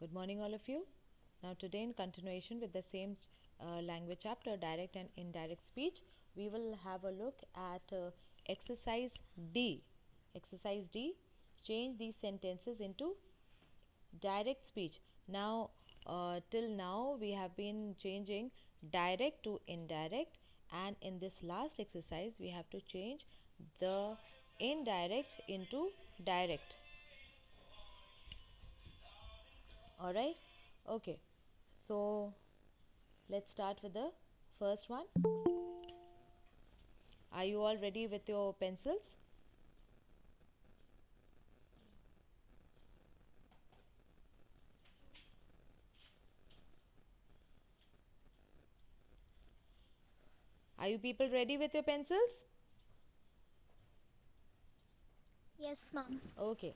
Good morning, all of you. Now, today, in continuation with the same language chapter, direct and indirect speech, we will have a look at exercise D. Exercise D, change these sentences into direct speech. Now, till now, we have been changing direct to indirect, and in this last exercise, we have to change the indirect into direct. Alright, okay. So, let's start with the first one. Are you all ready with your pencils? Are you people ready with your pencils? Yes, ma'am. Okay,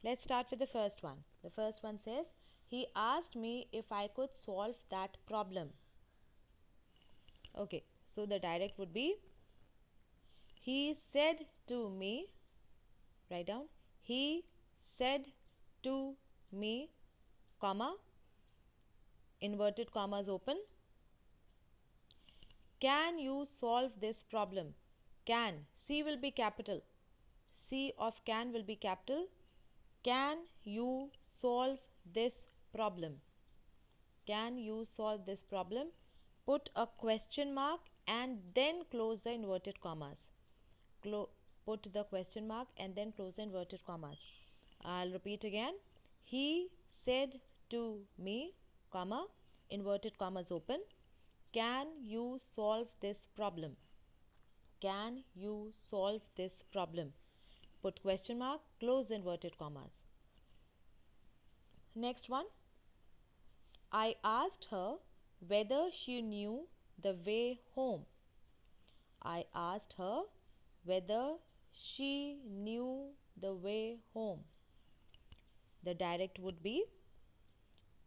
let's start with the first one. The first one says, he asked me if I could solve that problem. Okay, so the direct would be, he said to me, write down, he said to me, comma, inverted commas open, can you solve this problem? Can, C will be capital. C of can will be capital. Can you solve this problem? Can you solve this problem? Put a question mark and then close the inverted commas. Put the question mark and then close the inverted commas. I'll repeat again. He said to me, comma, inverted commas open, can you solve this problem? Can you solve this problem? Put question mark, close the inverted commas. Next one. I asked her whether she knew the way home. I asked her whether she knew the way home. The direct would be,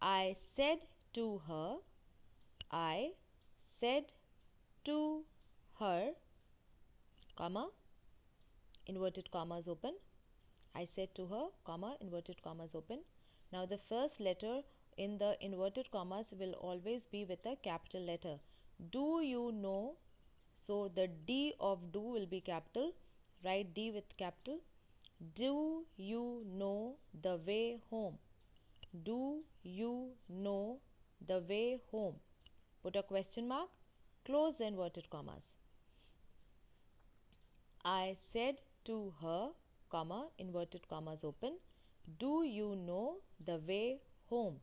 I said to her, I said to her, comma, inverted commas open. I said to her, comma, inverted commas open. Now the first letter in the inverted commas will always be with a capital letter. Do you know? So the D of do will be capital. Write D with capital. Do you know the way home? Do you know the way home? Put a question mark. Close the inverted commas. I said to her, comma, inverted commas open, do you know the way home?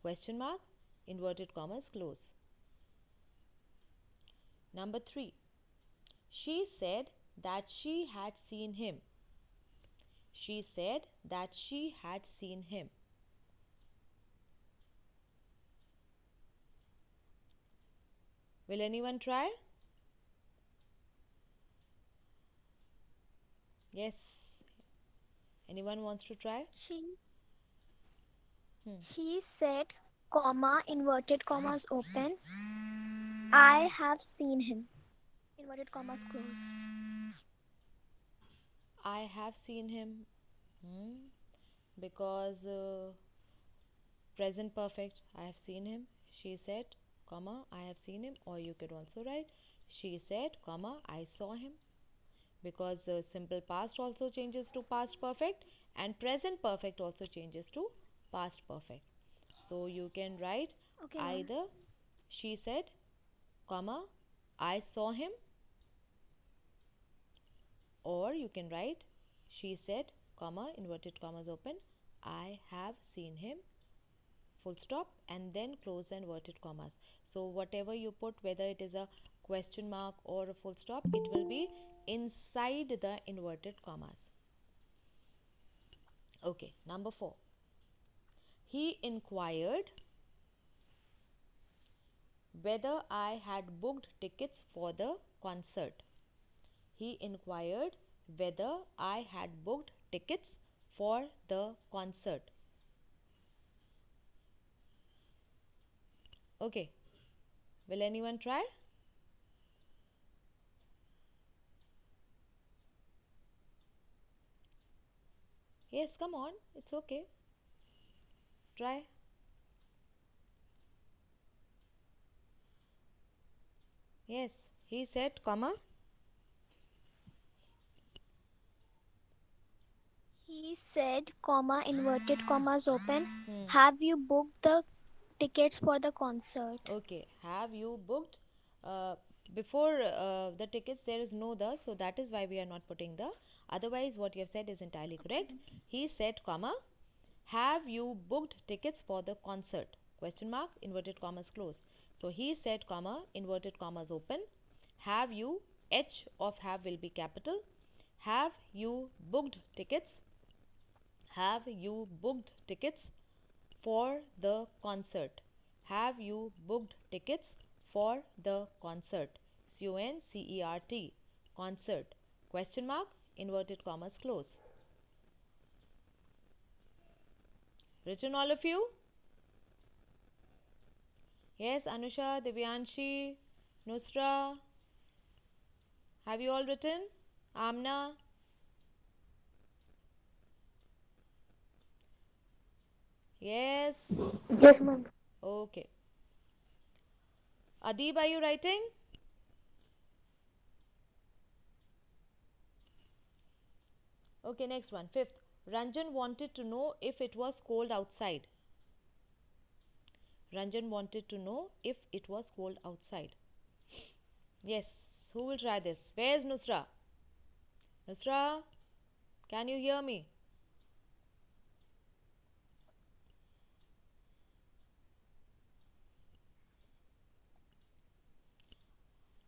Question mark, inverted commas close. Number 3. She said that she had seen him. She said that she had seen him. Will anyone try? Yes. Anyone wants to try? She Hmm. she said, comma, inverted commas open. I have seen him. Inverted commas close. I have seen him. Because present perfect, I have seen him. She said, comma, I have seen him. Or you could also write, she said, comma, I saw him. Because the simple past also changes to past perfect and present perfect also changes to past perfect. So you can write Okay, ma'am. either she said, comma, I saw him, or you can write she said, comma, inverted commas open, I have seen him, full stop, and then close the inverted commas. So whatever you put, whether it is a question mark or a full stop, it will be inside the inverted commas. Okay, number 4. He inquired whether I had booked tickets for the concert. He inquired whether I had booked tickets for the concert. Okay, will anyone try? Yes, come on, it's okay. Try. Yes, he said, comma. He said, comma, inverted commas open. Hmm. Have you booked the tickets for the concert? Okay, have you booked? Uh, before the tickets, there is no the, so that is why we are not putting the. Otherwise, what you have said is entirely correct. He said, comma, have you booked tickets for the concert? Question mark, inverted commas close. So he said, comma, inverted commas open. Have you, H of have will be capital. Have you booked tickets? Have you booked tickets for the concert? Have you booked tickets for the concert? CONCERT. Concert. Question mark, inverted commas close. Written all of you? Yes, Anusha, Divyanshi, Nusra. Have you all written? Amna? Yes. Yes, ma'am. Okay. Adib, are you writing? Okay, next one. Fifth. Ranjan wanted to know if it was cold outside. Ranjan wanted to know if it was cold outside. Yes, who will try this? Where's Nusra? Nusra, can you hear me?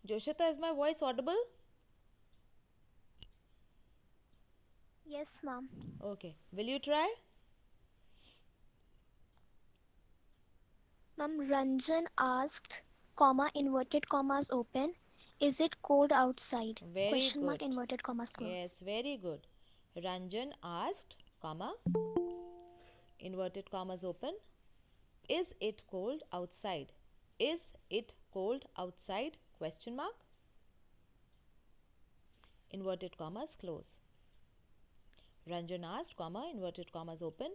Joshita, is my voice audible? Yes, ma'am. Okay, will you try? Ma'am, Ranjan asked, comma, inverted commas open. Is it cold outside? Very Question mark, good. inverted commas Yes, close. very good. Ranjan asked, comma, inverted commas open, is it cold outside? Is it cold outside? Question mark, inverted commas close. Ranjan asked, comma, inverted commas open,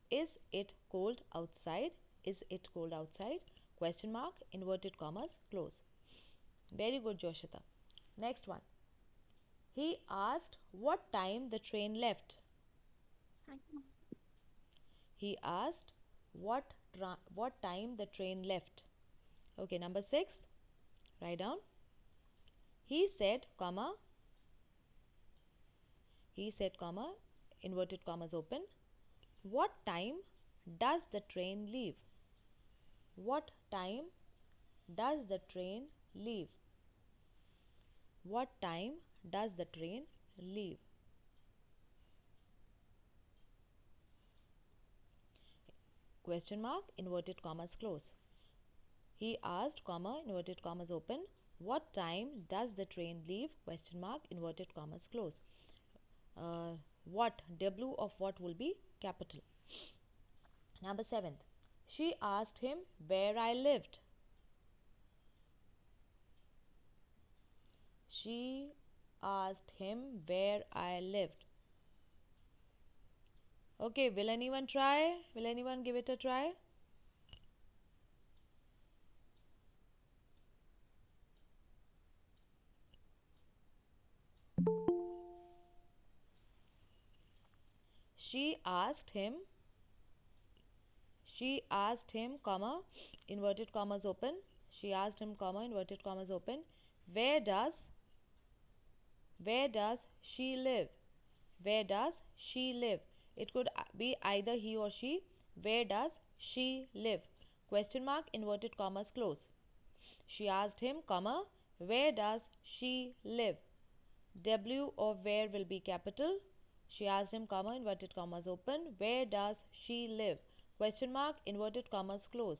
is it cold outside? Is it cold outside? Question mark, inverted commas close. Very good, Joshita. Next one. He asked what time the train left. He asked what time the train left. Okay, number 6. Write down. He said, comma. He said, comma, inverted commas open. What time does the train leave? What time does the train leave? What time does the train leave? Question mark, inverted commas close. He asked, comma, inverted commas open. What time does the train leave? Question mark, inverted commas close. What, W of what will be capital. Number 7. She asked him where I lived. She asked him where I lived. Okay, will anyone try? Will anyone give it a try? She asked him, comma, inverted commas open. She asked him, comma, inverted commas open, where does she live? Where does she live? It could be either he or she. Where does she live? Question mark, inverted commas close. She asked him, comma, where does she live? W of where will be capital. She asked him, comma, inverted commas open, where does she live? Question mark, inverted commas close.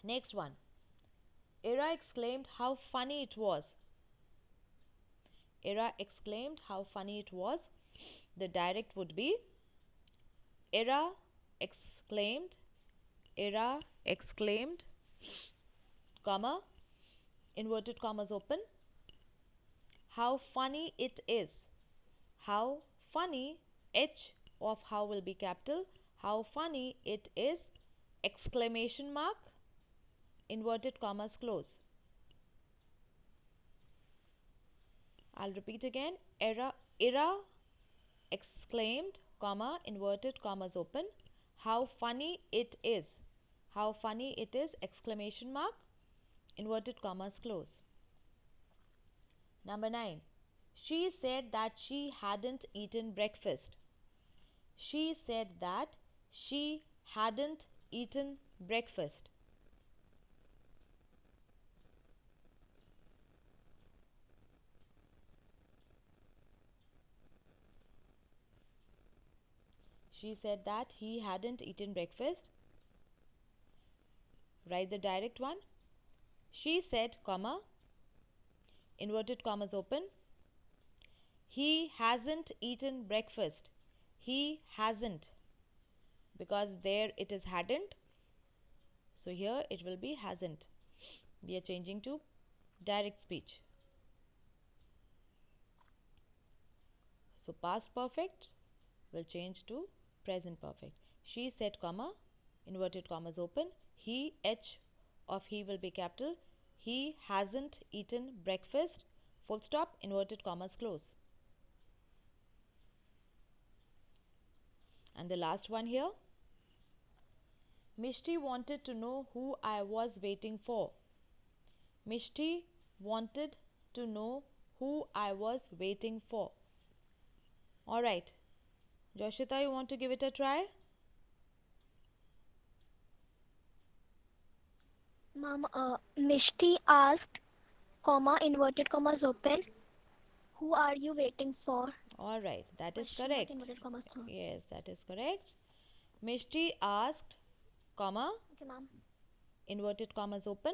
Next one. Ira exclaimed how funny it was. Ira exclaimed how funny it was. The direct would be Ira exclaimed, Ira exclaimed, comma, inverted commas open, how funny it is. How funny, H of how will be capital. How funny it is! Exclamation mark. Inverted commas close. I'll repeat again. Ira exclaimed, comma, inverted commas open. How funny it is! How funny it is! Exclamation mark. Inverted commas close. Number 9. She said that she hadn't eaten breakfast. She said that she hadn't eaten breakfast. She said that he hadn't eaten breakfast. Write the direct one. She said, comma, inverted commas open. He hasn't eaten breakfast. He hasn't. Because there it is hadn't. So here it will be hasn't. We are changing to direct speech. So past perfect will change to present perfect. She said, comma, inverted commas open. He, H of he will be capital. He hasn't eaten breakfast. Full stop, inverted commas close. And the last one here. Mishti wanted to know who I was waiting for. Mishti wanted to know who I was waiting for. Alright. Joshita, you want to give it a try? Mom, Mishti asked, comma, inverted commas open, who are you waiting for? Alright, that is Question mark, correct. inverted commas close. Yes, that is correct. Mishti asked, comma, Okay, ma'am. inverted commas open.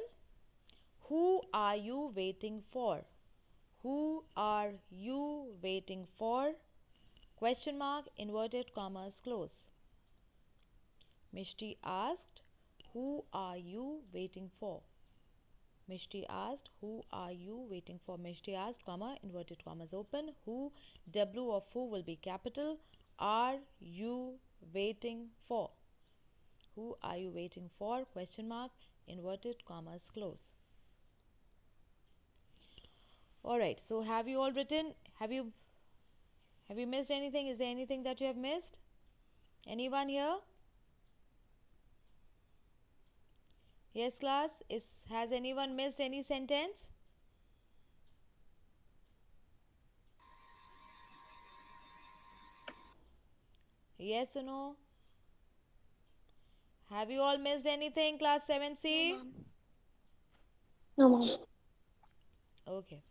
Who are you waiting for? Who are you waiting for? Question mark, inverted commas close. Mishti asked, who are you waiting for? Mishti asked, who are you waiting for? Mishti asked, comma, inverted commas open. Who, W of who will be capital. Are you waiting for? Who are you waiting for? Question mark, inverted commas close. Alright, so have you all written? Have you missed anything? Is there anything that you have missed? Anyone here? Yes, class. Has anyone missed any sentence? Yes or no? Have you all missed anything, class 7C? No, ma'am. Okay.